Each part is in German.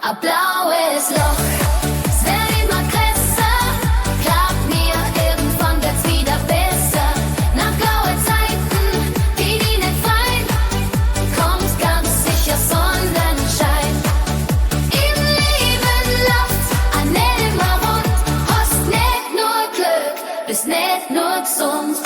ein blaues Loch. Es wird immer größer, glaub mir, irgendwann wird's wieder besser. Nach blauen Zeiten, die nicht freien, kommt ganz sicher Sonnenschein. Im Leben läuft's auch nicht immer rund, hast nicht nur Glück, bist nicht nur gesund.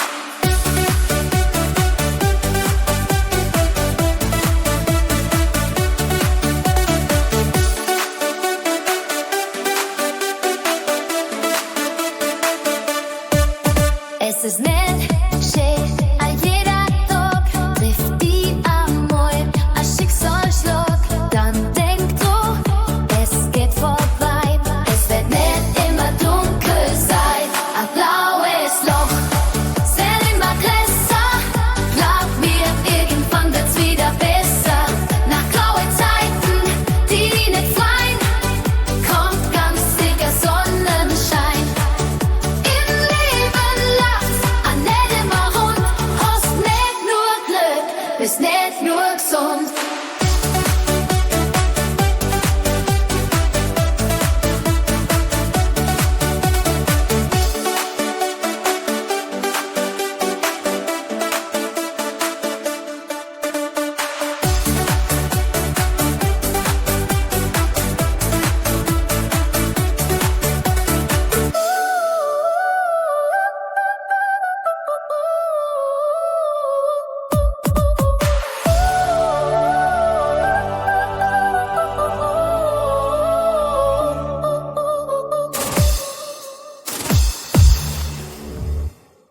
Es ist nicht schön, all jeder Tag trifft die einmal ein Schicksalsschlag. Dann denk du, es geht vorbei, es wird nicht immer dunkel sein. Ein blaues Loch, es wird immer größer, glaub mir, irgendwann wird's wieder besser. Nach grauen Zeiten, die nicht freien, kommt ganz sicher Sonnenschein. Im Leben läuft's auch nicht immer rund, hast nicht nur Glück, bist nicht nur gesund.